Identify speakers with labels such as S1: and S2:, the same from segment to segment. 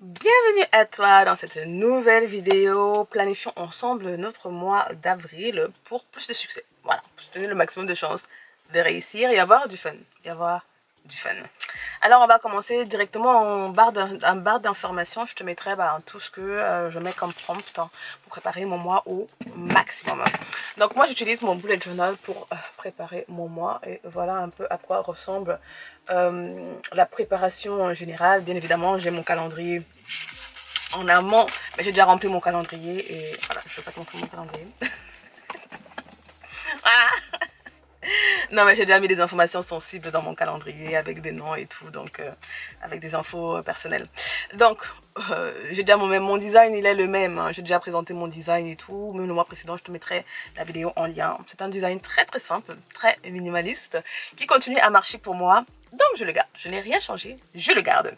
S1: Bienvenue à toi dans cette nouvelle vidéo. Planifions ensemble notre mois d'avril pour plus de succès. Voilà, pour se donner le maximum de chances de réussir et avoir du fun. Alors on va commencer directement en barre d'informations. Je te mettrai tout ce que je mets comme prompt pour préparer mon mois au maximum. Donc moi j'utilise mon bullet journal pour préparer mon mois et voilà un peu à quoi ressemble la préparation en général. Bien évidemment j'ai mon calendrier en amont, mais j'ai déjà rempli mon calendrier et voilà, je vais pas te montrer mon calendrier. Voilà. Non mais j'ai déjà mis des informations sensibles dans mon calendrier avec des noms et tout, donc avec des infos personnelles. Donc j'ai déjà mon design, il est le même, hein. J'ai déjà présenté mon design et tout, même le mois précédent je te mettrai la vidéo en lien. C'est un design très très simple, très minimaliste, qui continue à marcher pour moi. Donc je le garde, je n'ai rien changé, je le garde.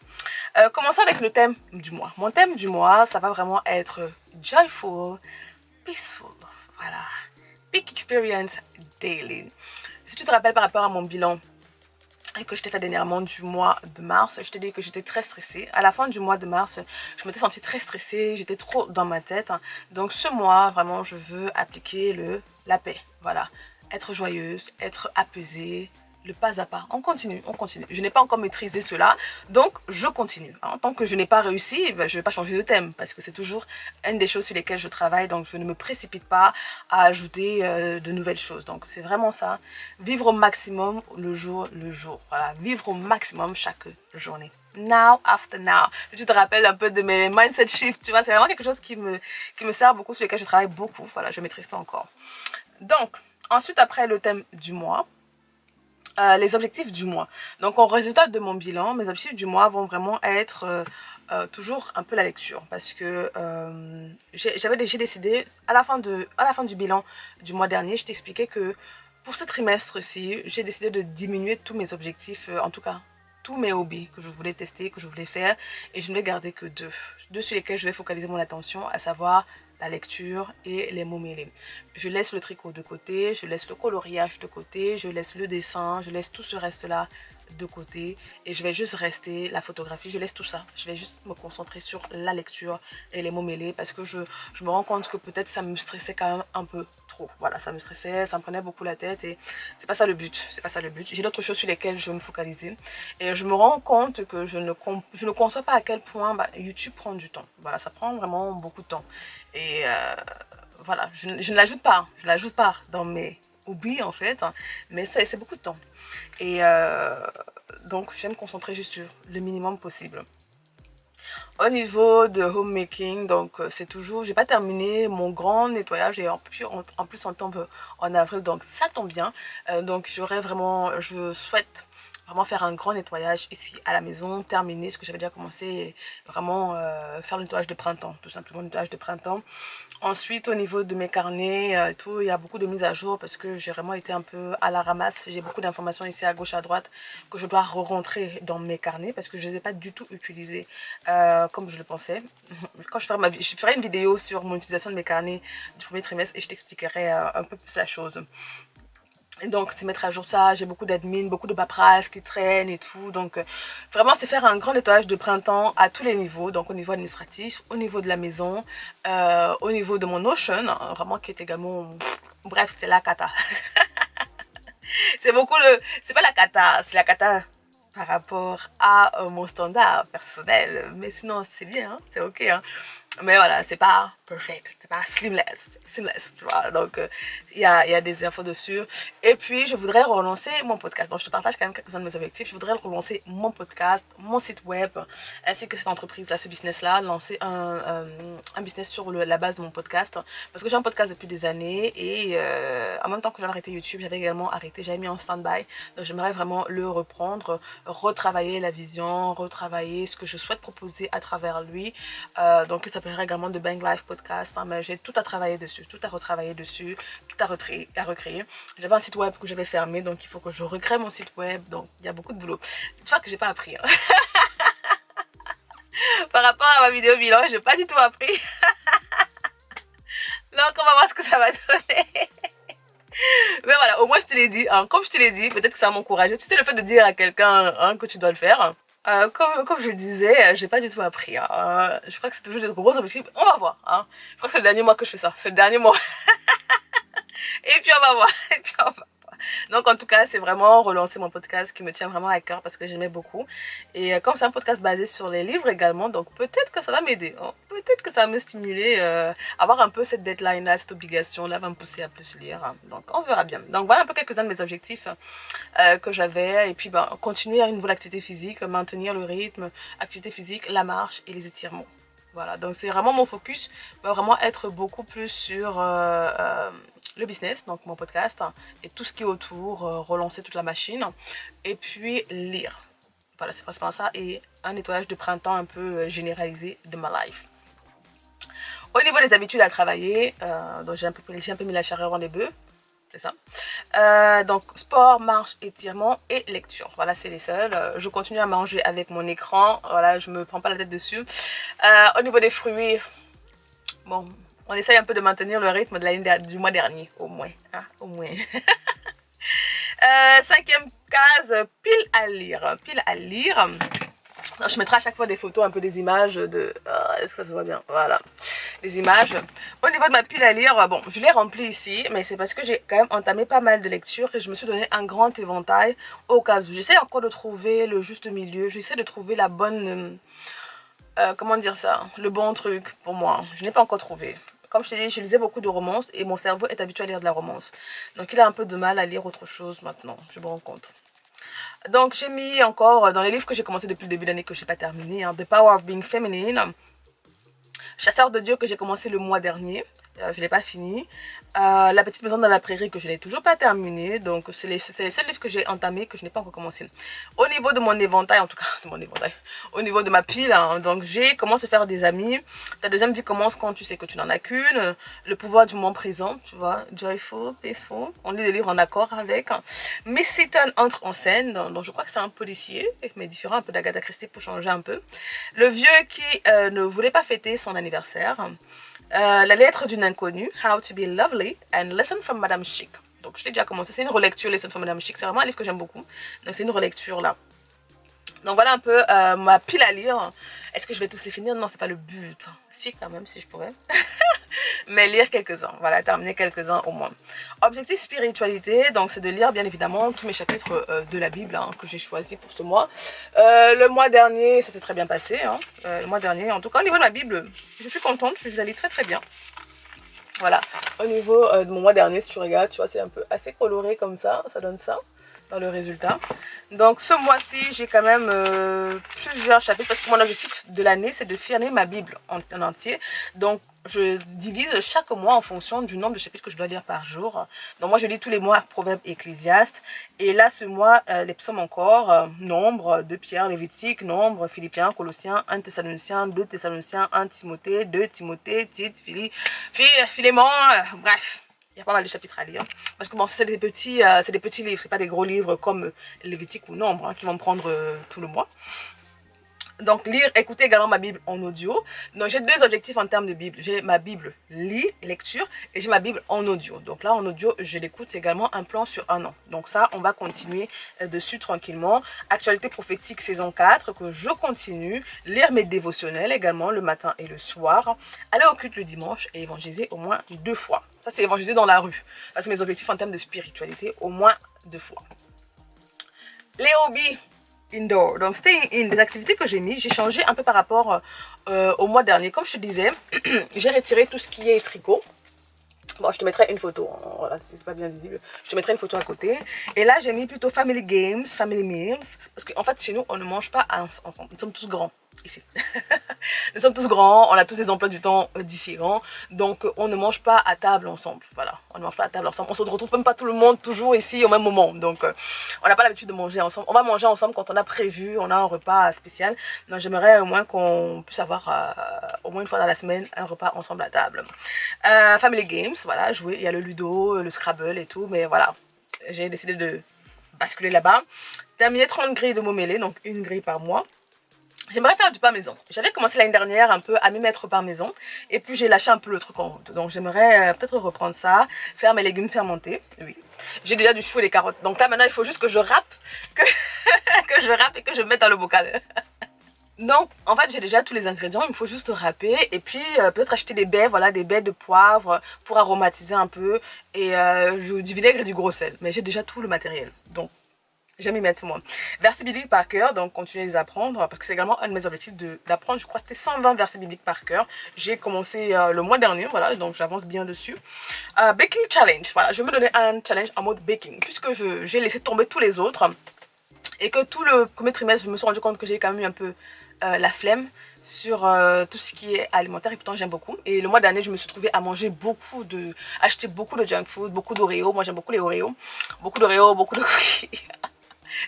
S1: Commençons avec le thème du mois. Mon thème du mois, ça va vraiment être joyful, peaceful, voilà, peak experience daily. Si tu te rappelles par rapport à mon bilan que je t'ai fait dernièrement du mois de mars, je t'ai dit que j'étais très stressée. À la fin du mois de mars, je m'étais sentie très stressée, j'étais trop dans ma tête. Donc ce mois, vraiment, je veux appliquer la paix, voilà. Être joyeuse, être apaisée, le pas à pas. On continue, on continue. Je n'ai pas encore maîtrisé cela, donc je continue. Tant que je n'ai pas réussi, je ne vais pas changer de thème, parce que c'est toujours une des choses sur lesquelles je travaille, donc je ne me précipite pas à ajouter de nouvelles choses. Donc c'est vraiment ça, vivre au maximum le jour, voilà, vivre au maximum chaque journée. Now after now. Si tu te rappelles un peu de mes mindset shifts, tu vois, c'est vraiment quelque chose qui me sert beaucoup, sur lesquels je travaille beaucoup. Voilà, je ne maîtrise pas encore. Donc, ensuite, après le thème du mois, les objectifs du mois. Donc en résultat de mon bilan, mes objectifs du mois vont vraiment être toujours un peu la lecture, parce que j'ai décidé à la fin du bilan du mois dernier, je t'expliquais que pour ce trimestre-ci, j'ai décidé de diminuer tous mes objectifs, en tout cas tous mes hobbies que je voulais tester, que je voulais faire, et je ne vais garder que deux sur lesquels je vais focaliser mon attention, à savoir la lecture et les mots mêlés. Je laisse le tricot de côté, je laisse le coloriage de côté, je laisse le dessin, je laisse tout ce reste-là de côté et je vais juste rester la photographie, je laisse tout ça. Je vais juste me concentrer sur la lecture et les mots mêlés, parce que je me rends compte que peut-être ça me stressait quand même un peu trop. Voilà, ça me stressait, ça me prenait beaucoup la tête et c'est pas ça le but, c'est pas ça le but. J'ai d'autres choses sur lesquelles je veux me focaliser et je me rends compte que je ne conçois pas à quel point YouTube prend du temps. Voilà, ça prend vraiment beaucoup de temps et voilà, je ne l'ajoute pas, dans mes hobbies en fait, hein, mais c'est beaucoup de temps. Et donc, je vais me concentrer juste sur le minimum possible. Au niveau de homemaking, donc c'est toujours, j'ai pas terminé mon grand nettoyage et en plus on tombe en avril, donc ça tombe bien. Donc je souhaite vraiment faire un grand nettoyage ici à la maison, terminer ce que j'avais déjà commencé et vraiment faire le nettoyage de printemps, tout simplement le nettoyage de printemps. Ensuite, au niveau de mes carnets et tout, il y a beaucoup de mises à jour parce que j'ai vraiment été un peu à la ramasse. J'ai beaucoup d'informations ici à gauche, à droite que je dois re-rentrer dans mes carnets parce que je ne les ai pas du tout utilisés comme je le pensais. Quand je ferai une vidéo sur mon utilisation de mes carnets du premier trimestre et je t'expliquerai un peu plus la chose. Et donc, c'est mettre à jour ça, j'ai beaucoup d'admin, beaucoup de paperasse qui traînent et tout. Donc, vraiment, c'est faire un grand nettoyage de printemps à tous les niveaux. Donc, au niveau administratif, au niveau de la maison, au niveau de mon Notion, hein, vraiment qui est également... Bref, c'est la cata. C'est pas la cata, c'est la cata par rapport à mon standard personnel. Mais sinon, c'est bien, hein, c'est ok. Hein. Mais voilà, c'est pas perfect, c'est pas seamless, tu vois. Donc, il y a des infos dessus. Et puis, je voudrais relancer mon podcast. Donc, je te partage quand même quelques-uns de mes objectifs. Je voudrais relancer mon podcast, mon site web, ainsi que cette entreprise-là, ce business-là, lancer un business sur la base de mon podcast. Parce que j'ai un podcast depuis des années et en même temps que j'avais arrêté YouTube, j'avais également arrêté, j'avais mis en stand-by. Donc, j'aimerais vraiment le reprendre, retravailler la vision, retravailler ce que je souhaite proposer à travers lui. Donc, ça s'appellerait également de Bang Life Podcast, hein, mais j'ai tout à travailler dessus, tout à retravailler dessus, tout à recréer. J'avais un site web que j'avais fermé, donc il faut que je recrée mon site web, donc il y a beaucoup de boulot. Tu vois que j'ai pas appris. Hein. Par rapport à ma vidéo bilan, j'ai pas du tout appris. Donc on va voir ce que ça va donner. Mais voilà, au moins je te l'ai dit, hein. Comme je te l'ai dit, peut-être que ça m'encourage. Tu sais, le fait de dire à quelqu'un hein, que tu dois le faire, Comme je le disais, j'ai pas du tout appris. Hein. Je crois que c'est toujours des gros objectifs. On va voir. Hein. Je crois que c'est le dernier mois que je fais ça. C'est le dernier mois. Et puis on va voir. Et puis on va voir. Donc en tout cas, c'est vraiment relancer mon podcast qui me tient vraiment à cœur parce que j'aimais beaucoup. Et comme c'est un podcast basé sur les livres également, donc peut-être que ça va m'aider. Hein. Peut-être que ça va me stimuler, avoir un peu cette deadline-là, cette obligation-là va me pousser à plus lire. Hein. Donc on verra bien. Donc voilà un peu quelques-uns de mes objectifs que j'avais. Et puis continuer à une nouvelle activité physique, maintenir le rythme, activité physique, la marche et les étirements. Voilà, donc c'est vraiment mon focus, va vraiment être beaucoup plus sur le business, donc mon podcast, hein, et tout ce qui est autour, relancer toute la machine, et puis lire. Voilà, c'est principalement ça, et un nettoyage de printemps un peu généralisé de ma life. Au niveau des habitudes à travailler, donc j'ai un peu mis la charrue avant les bœufs. C'est ça. Donc sport, marche, étirement et lecture. Voilà, c'est les seuls. Je continue à manger avec mon écran. Voilà, je me prends pas la tête dessus. Au niveau des fruits, bon, on essaye un peu de maintenir le rythme de du mois dernier, au moins. Hein, au moins. Cinquième case, pile à lire. Pile à lire. Je mettrai à chaque fois des photos, un peu des images de... Est-ce que ça se voit bien? Voilà. Les images. Au niveau de ma pile à lire, bon, je l'ai remplie ici, mais c'est parce que j'ai quand même entamé pas mal de lectures et je me suis donné un grand éventail au cas où. J'essaie encore de trouver le juste milieu, j'essaie de trouver la bonne... comment dire ça? Le bon truc pour moi. Je n'ai pas encore trouvé. Comme je t'ai dit, je lisais beaucoup de romances et mon cerveau est habitué à lire de la romance. Donc il a un peu de mal à lire autre chose maintenant, je me rends compte. Donc j'ai mis encore dans les livres que j'ai commencé depuis le début de l'année que je n'ai pas terminé, hein, The Power of Being Feminine, Chasseur de Dieu que j'ai commencé le mois dernier, je ne l'ai pas fini, La Petite Maison dans la Prairie que je n'ai toujours pas terminé, donc c'est les seuls livres que j'ai entamés que je n'ai pas encore commencé. Au niveau de mon éventail, en tout cas de mon éventail, au niveau de ma pile, hein, donc j'ai commencé à faire des amis. Ta deuxième vie commence quand tu sais que tu n'en as qu'une, Le pouvoir du moment présent, tu vois, Joyful, Peaceful, on lit des livres en accord avec. Miss Seaton entre en scène, donc je crois que c'est un policier, mais différent un peu d'Agatha Christie pour changer un peu. Le vieux qui ne voulait pas fêter son anniversaire. La lettre d'une inconnue, How to be lovely, and Lesson from Madame Chic. Donc je l'ai déjà commencé, c'est une relecture, Lesson from Madame Chic, c'est vraiment un livre que j'aime beaucoup. Donc c'est une relecture là. Donc voilà un peu ma pile à lire. Est-ce que je vais tous les finir? Non, c'est pas le but. Si, quand même, si je pourrais. Mais lire quelques-uns, voilà, terminer quelques-uns au moins. Objectif spiritualité, donc c'est de lire bien évidemment tous mes chapitres de la Bible hein, que j'ai choisi pour ce mois. Le mois dernier, ça s'est très bien passé. Hein. Le mois dernier, en tout cas au niveau de ma Bible, je suis contente, je la lis très très bien. Voilà, au niveau de mon mois dernier, si tu regardes, tu vois, c'est un peu assez coloré comme ça donne ça. Dans le résultat. Donc ce mois-ci, j'ai quand même plusieurs chapitres parce que mon objectif de l'année, c'est de finir ma Bible en entier. Donc je divise chaque mois en fonction du nombre de chapitres que je dois lire par jour. Donc moi, je lis tous les mois Proverbes et Ecclésiaste. Et là, ce mois, les psaumes encore, Nombre, 2 Pierre, Lévitique, Nombre, Philippiens, Colossiens, 1 Thessaloniciens, 2 Thessaloniciens, 1 Timothée, 2 Timothée, Tite, Philémon, bref. Il y a pas mal de chapitres à lire. Parce que bon, c'est des petits livres, c'est pas des gros livres comme Lévitique ou Nombre hein, qui vont me prendre tout le mois. Donc lire, écouter également ma Bible en audio. Donc j'ai deux objectifs en termes de Bible. J'ai ma Bible lecture et j'ai ma Bible en audio. Donc là en audio je l'écoute, c'est également un plan sur un an. Donc ça on va continuer dessus tranquillement. Actualité prophétique saison 4 que je continue. Lire mes dévotionnels également le matin et le soir. Aller au culte le dimanche et évangéliser au moins 2 fois. Ça c'est évangéliser dans la rue. Ça c'est mes objectifs en termes de spiritualité au moins 2 fois. Les hobbies indoor, donc staying in, des activités que j'ai mis, j'ai changé un peu par rapport au mois dernier. Comme je te disais, j'ai retiré tout ce qui est tricot. Bon, je te mettrai une photo, voilà, si c'est pas bien visible, je te mettrai une photo à côté. Et là, j'ai mis plutôt family games, family meals, parce qu'en fait, chez nous, on ne mange pas ensemble, nous sommes tous grands, ici. Nous sommes tous grands, on a tous des emplois du temps différents, donc on ne mange pas à table ensemble, voilà, on ne mange pas à table ensemble, on se retrouve même pas tout le monde toujours ici au même moment, donc on n'a pas l'habitude de manger ensemble, on va manger ensemble quand on a prévu, on a un repas spécial, donc j'aimerais au moins qu'on puisse avoir au moins une fois dans la semaine un repas ensemble à table. Family games, voilà, jouer, il y a le ludo, le scrabble et tout, mais voilà, j'ai décidé de basculer là-bas. Terminer 30 grilles de mots mêlés, donc une grille par mois. J'aimerais faire du pain maison. J'avais commencé l'année dernière un peu à m'y mettre au pain maison. Et puis j'ai lâché un peu le truc en route. Donc j'aimerais peut-être reprendre ça. Faire mes légumes fermentés. Oui. J'ai déjà du chou et des carottes. Donc là maintenant il faut juste que je râpe. Que, que je râpe et que je mette dans le bocal. Donc en fait j'ai déjà tous les ingrédients. Il me faut juste râper. Et puis peut-être acheter des baies. Voilà, des baies de poivre pour aromatiser un peu. Et du vinaigre et du gros sel. Mais j'ai déjà tout le matériel. Donc j'aime y mettre moi. Versets bibliques par cœur, donc continuer à les apprendre, parce que c'est également un de mes objectifs d'apprendre. Je crois que c'était 120 versets bibliques par cœur. J'ai commencé le mois dernier, voilà, donc j'avance bien dessus. Baking challenge, voilà, je vais me donner un challenge en mode baking, puisque j'ai laissé tomber tous les autres, et que tout le premier trimestre, je me suis rendu compte que j'ai quand même eu un peu la flemme sur tout ce qui est alimentaire, et pourtant j'aime beaucoup. Et le mois dernier je me suis trouvée à manger acheter beaucoup de junk food, beaucoup d'Oreo. Moi j'aime beaucoup les Oreo, beaucoup d'Oreo, beaucoup de cookies.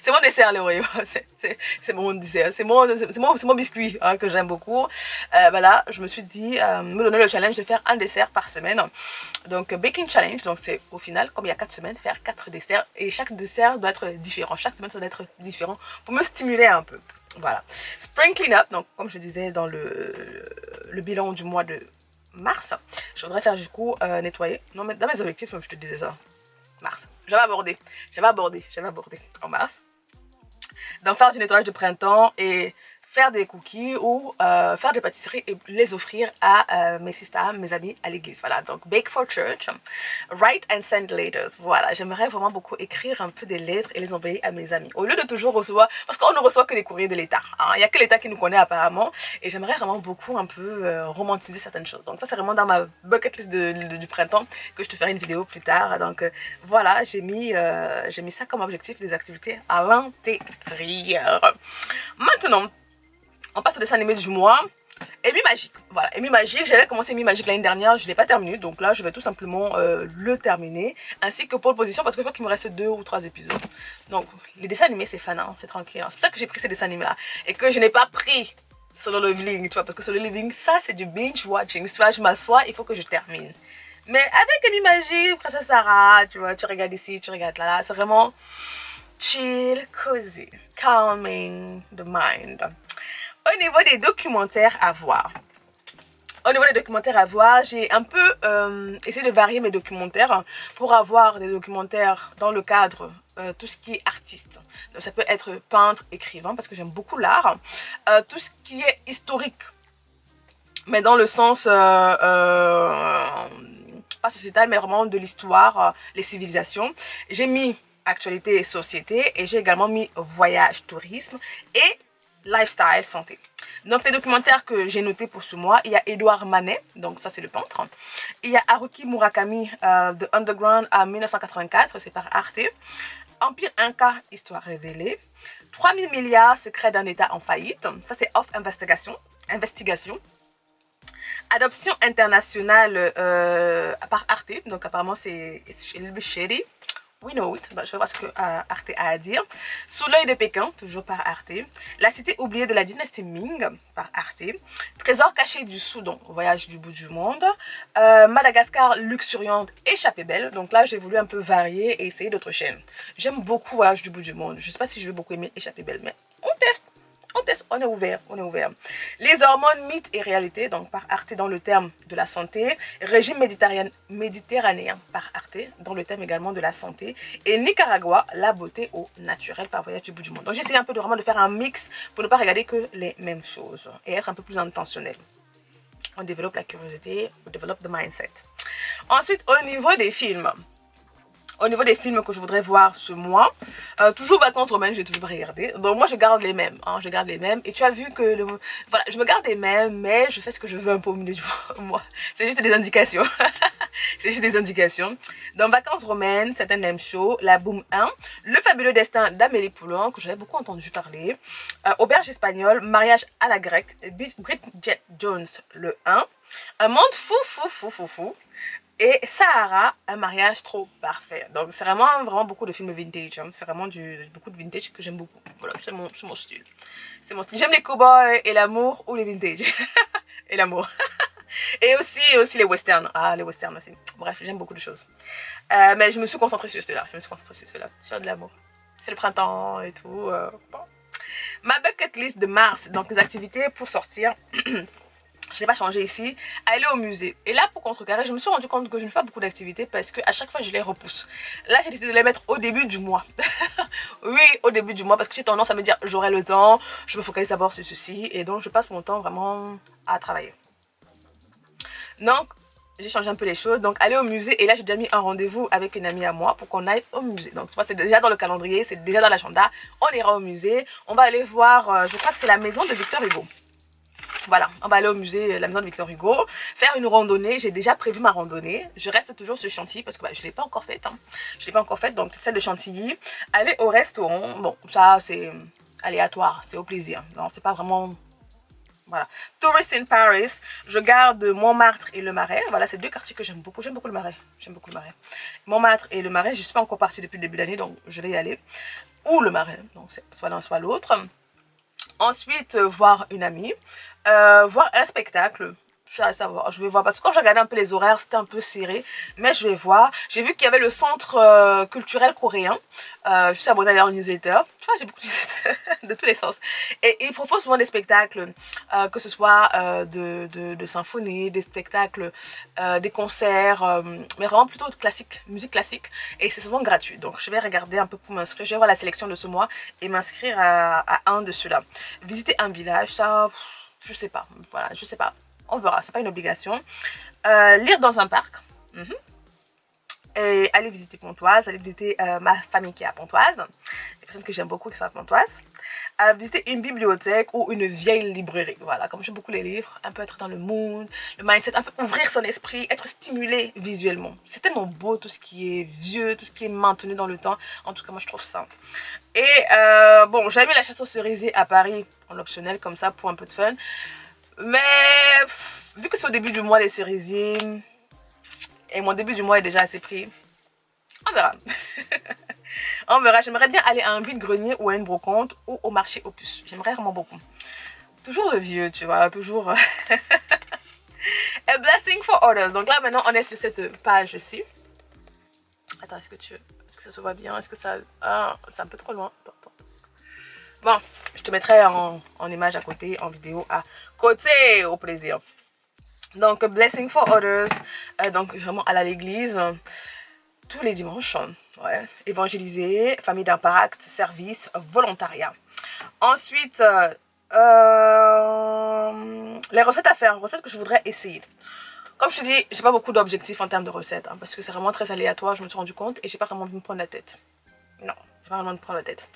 S1: C'est mon dessert, les Oreos. C'est mon dessert. C'est mon biscuit hein, que j'aime beaucoup. Voilà, je me suis dit, me donner le challenge de faire un dessert par semaine. Donc, baking challenge. Donc, c'est au final, comme il y a 4 semaines, faire 4 desserts. Et chaque dessert doit être différent. Chaque semaine, ça doit être différent pour me stimuler un peu. Voilà. Spring cleanup. Donc, comme je disais dans le bilan du mois de mars, je voudrais faire du coup nettoyer. Non, mais dans mes objectifs, je te disais ça. Mars. J'avais abordé en mars. Donc faire du nettoyage de printemps et faire des cookies ou faire des pâtisseries et les offrir à mes sisters, mes amis à l'église. Voilà, donc Bake for Church, Write and Send Letters. Voilà, j'aimerais vraiment beaucoup écrire un peu des lettres et les envoyer à mes amis. Au lieu de toujours recevoir, parce qu'on ne reçoit que les courriers de l'État. Hein. Il n'y a que l'État qui nous connaît apparemment. Et j'aimerais vraiment beaucoup un peu romantiser certaines choses. Donc ça c'est vraiment dans ma bucket list du printemps que je te ferai une vidéo plus tard. Donc voilà, j'ai mis ça comme objectif des activités à l'intérieur. Maintenant, on passe au dessin animé du mois. Amy Magique. Voilà, Amy Magique. J'avais commencé Amy Magique l'année dernière. Je ne l'ai pas terminé. Donc là, je vais tout simplement le terminer. Ainsi que Pole Position. Parce que je crois qu'il me reste 2 ou 3 épisodes. Donc, les dessins animés, c'est fun. Hein, c'est tranquille. Hein. C'est pour ça que j'ai pris ces dessins animés-là. Et que je n'ai pas pris Solo Leveling. Tu vois, parce que Solo Leveling, ça, c'est du binge watching. Soit je m'assois, il faut que je termine. Mais avec Amy Magique, Princesse Sarah, tu vois, tu regardes ici, tu regardes là. C'est vraiment chill, cozy, calming the mind. Au niveau des documentaires à voir. J'ai un peu essayé de varier mes documentaires pour avoir des documentaires dans le cadre tout ce qui est artiste. Donc, ça peut être peintre, écrivain, parce que j'aime beaucoup l'art. Tout ce qui est historique, mais dans le sens pas sociétal, mais vraiment de l'histoire, les civilisations. J'ai mis actualité et société, et j'ai également mis voyage, tourisme et lifestyle, santé. Donc les documentaires que j'ai notés pour ce mois, il y a Édouard Manet, donc ça c'est le peintre. Il y a Haruki Murakami, The Underground à 1984, c'est par Arte. Empire Inca, histoire révélée. 3000 milliards, secrets d'un état en faillite, ça c'est Off Investigation. Adoption internationale par Arte, donc apparemment c'est Shady. We Know It, je vais voir ce que Arte a à dire. Sous l'œil de Pékin, toujours par Arte. La cité oubliée de la dynastie Ming, par Arte. Trésor caché du Soudan, voyage du bout du monde. Madagascar, luxuriante, échappée belle. Donc là, j'ai voulu un peu varier et essayer d'autres chaînes. J'aime beaucoup voyage du bout du monde. Je ne sais pas si je vais beaucoup aimer échappée belle, mais on teste. On est ouvert, Les hormones, mythes et réalités, donc par Arte dans le terme de la santé. Régime méditerranéen par Arte dans le terme également de la santé. Et Nicaragua, la beauté au naturel par Voyage du bout du monde. Donc j'ai essayé un peu vraiment de faire un mix pour ne pas regarder que les mêmes choses et être un peu plus intentionnel. On développe la curiosité, on développe le mindset. Ensuite, au niveau des films. Au niveau des films que je voudrais voir ce mois, toujours Vacances romaines, j'ai toujours regardé. Donc moi je garde les mêmes, hein, je garde les mêmes. Et tu as vu que, voilà, je me garde les mêmes, mais je fais ce que je veux un peu au milieu du mois. C'est juste des indications. C'est juste des indications. Dans Vacances romaines, c'est un même show, La Boom 1, Le fabuleux destin d'Amélie Poulain, que j'avais beaucoup entendu parler, Auberge espagnole, Mariage à la grecque, Bridget Jones le 1, Un monde fou. Et Sahara, un mariage trop parfait. Donc c'est vraiment beaucoup de films vintage. Hein. C'est vraiment beaucoup de vintage que j'aime beaucoup. Voilà, c'est mon style. C'est mon style. J'aime les cowboys et l'amour ou les vintage. Et l'amour. Et aussi les westerns. Ah, les westerns aussi. Bref, j'aime beaucoup de choses. Mais je me suis concentrée sur cela. Sur de l'amour. C'est le printemps et tout. Bon. Ma bucket list de mars, donc les activités pour sortir, je n'ai pas changé ici, aller au musée. Et là, pour contrecarrer, je me suis rendu compte que je ne fais pas beaucoup d'activités parce que à chaque fois, je les repousse. Là, j'ai décidé de les mettre au début du mois. Oui, au début du mois, parce que j'ai tendance à me dire, j'aurai le temps, je me focalise d'abord sur ceci, et donc je passe mon temps vraiment à travailler. Donc, j'ai changé un peu les choses, donc aller au musée, et là j'ai déjà mis un rendez-vous avec une amie à moi pour qu'on aille au musée. Donc c'est déjà dans le calendrier, c'est déjà dans l'agenda, on ira au musée, on va aller voir, je crois que c'est la maison de Victor Hugo. Voilà, on va aller au musée, la maison de Victor Hugo, faire une randonnée. J'ai déjà prévu ma randonnée. Je reste toujours sur Chantilly parce que bah, je ne l'ai pas encore faite. Hein. Je ne l'ai pas encore faite, donc celle de Chantilly. Aller au restaurant, bon, ça c'est aléatoire, c'est au plaisir. Non, c'est pas vraiment... Voilà. Tourist in Paris, je garde Montmartre et le Marais. Voilà, c'est deux quartiers que j'aime beaucoup. J'aime beaucoup le Marais. J'aime beaucoup le Marais. Montmartre et le Marais, je ne suis pas encore partie depuis le début de l'année, donc je vais y aller. Ou le Marais, donc c'est soit l'un soit l'autre. Ensuite, voir une amie, voir un spectacle. Je vais voir, parce que quand j'ai regardé un peu les horaires, c'était un peu serré, mais je vais voir. J'ai vu qu'il y avait le centre culturel coréen, juste abonné à leur newsletter. Tu vois, j'ai beaucoup de newsletters de tous les sens. Et ils proposent souvent des spectacles, que ce soit de symphonie, des spectacles, des concerts, mais vraiment plutôt de classique, musique classique. Et c'est souvent gratuit. Donc je vais regarder un peu pour m'inscrire. Je vais voir la sélection de ce mois et m'inscrire à un de ceux-là. Visiter un village, ça, je sais pas. Voilà, je sais pas. On verra, c'est pas une obligation. Lire dans un parc. Et aller visiter Pontoise, aller visiter ma famille qui est à Pontoise, les personnes que j'aime beaucoup qui sont à Pontoise, visiter une bibliothèque ou une vieille librairie. Voilà, comme j'aime beaucoup les livres, un peu être dans le mood, le mindset, un peu ouvrir son esprit, être stimulé visuellement. C'est tellement beau tout ce qui est vieux, tout ce qui est maintenu dans le temps. En tout cas, moi je trouve ça. Et bon, j'avais mis la Château Cerisier à Paris en optionnel comme ça pour un peu de fun. Mais vu que c'est au début du mois les cerisiers et mon début du mois est déjà assez pris, on verra. On verra. J'aimerais bien aller à un vide-grenier ou à une brocante ou au marché aux puces. J'aimerais vraiment beaucoup. Toujours le vieux, tu vois, toujours. A blessing for others. Donc là maintenant on est sur cette page-ci. Attends, est-ce que ça se voit bien? Est-ce que ça... Ah, c'est un peu trop loin. Attends. Bon, je te mettrai en image à côté, en vidéo à côté, au plaisir. Donc, Blessing for Others, donc vraiment aller à l'église tous les dimanches. Ouais. Évangéliser, famille d'impact, service, volontariat. Ensuite, les recettes à faire, recettes que je voudrais essayer. Comme je te dis, j'ai pas beaucoup d'objectifs en termes de recettes, hein, parce que c'est vraiment très aléatoire, je me suis rendu compte, et j'ai pas vraiment envie de me prendre la tête. Non, j'ai pas vraiment envie de me prendre la tête.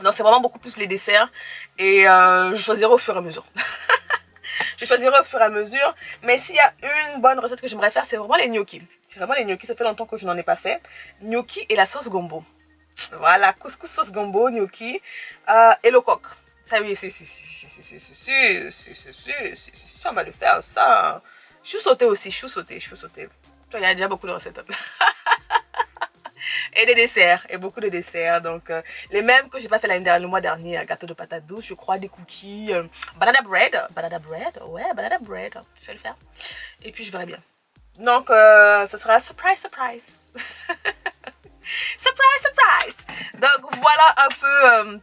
S1: Donc c'est vraiment beaucoup plus les desserts, et je choisirai au fur et à mesure. Je choisirai au fur et à mesure, mais s'il y a une bonne recette que j'aimerais faire, c'est vraiment les gnocchis. C'est vraiment les gnocchis, ça fait longtemps que je n'en ai pas fait. Gnocchi et la sauce gombo. Voilà, couscous sauce gombo, gnocchi et le coq. Ça oui, si, on va le faire, ça. Chou sauté aussi, chou sauté. Il y a déjà beaucoup de recettes. Et des desserts, et beaucoup de desserts. Donc, les mêmes que j'ai pas fait le mois dernier, gâteau de patate douce, je crois, des cookies, banana bread, ouais, banana bread, je vais le faire. Et puis, je verrai bien. Donc, ce sera surprise. Surprise. Donc, voilà un peu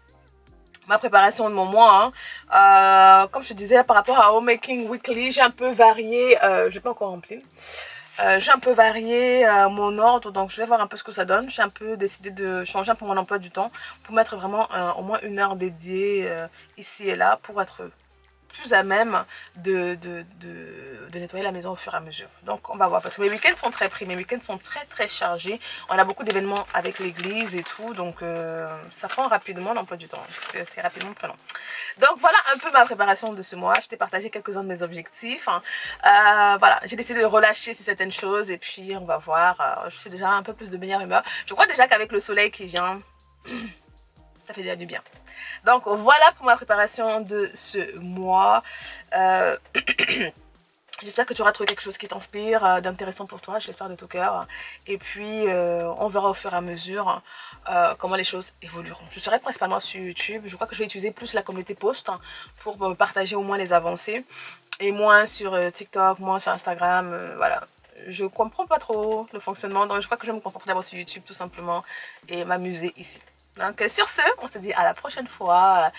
S1: ma préparation de mon mois. Hein. Comme je te disais, par rapport à Homemaking Weekly, j'ai un peu varié, je n'ai pas encore rempli. J'ai un peu varié mon ordre, donc je vais voir un peu ce que ça donne. J'ai un peu décidé de changer un peu mon emploi du temps pour mettre vraiment au moins une heure dédiée ici et là pour être plus à même de nettoyer la maison au fur et à mesure. Donc on va voir, parce que mes week-ends sont très pris, mes week-ends sont très chargés. On a beaucoup d'événements avec l'église et tout, donc ça prend rapidement l'emploi du temps. C'est rapidement prenant. Donc voilà un peu ma préparation de ce mois. Je t'ai partagé quelques-uns de mes objectifs. Voilà, j'ai décidé de relâcher sur certaines choses et puis on va voir. Je suis déjà un peu plus de meilleure humeur. Je crois déjà qu'avec le soleil qui vient, ça fait déjà du bien. Donc voilà pour ma préparation de ce mois. J'espère que tu auras trouvé quelque chose qui t'inspire, d'intéressant pour toi, je l'espère de tout cœur. Et puis, on verra au fur et à mesure comment les choses évolueront. Je serai principalement sur YouTube. Je crois que je vais utiliser plus la communauté post pour partager au moins les avancées. Et moins sur TikTok, moins sur Instagram, voilà. Je comprends pas trop le fonctionnement, donc je crois que je vais me concentrer d'abord sur YouTube tout simplement et m'amuser ici. Donc sur ce, on se dit à la prochaine fois.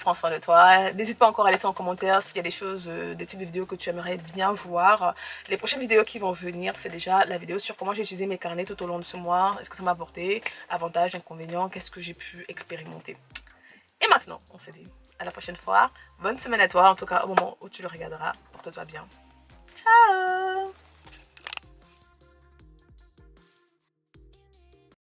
S1: Prends soin de toi. N'hésite pas encore à laisser en commentaire s'il y a des choses, des types de vidéos que tu aimerais bien voir. Les prochaines vidéos qui vont venir, c'est déjà la vidéo sur comment j'ai utilisé mes carnets tout au long de ce mois. Est-ce que ça m'a apporté avantages, inconvénients, qu'est-ce que j'ai pu expérimenter. Et maintenant, on se dit à la prochaine fois. Bonne semaine à toi, en tout cas au moment où tu le regarderas. Porte-toi bien. Ciao!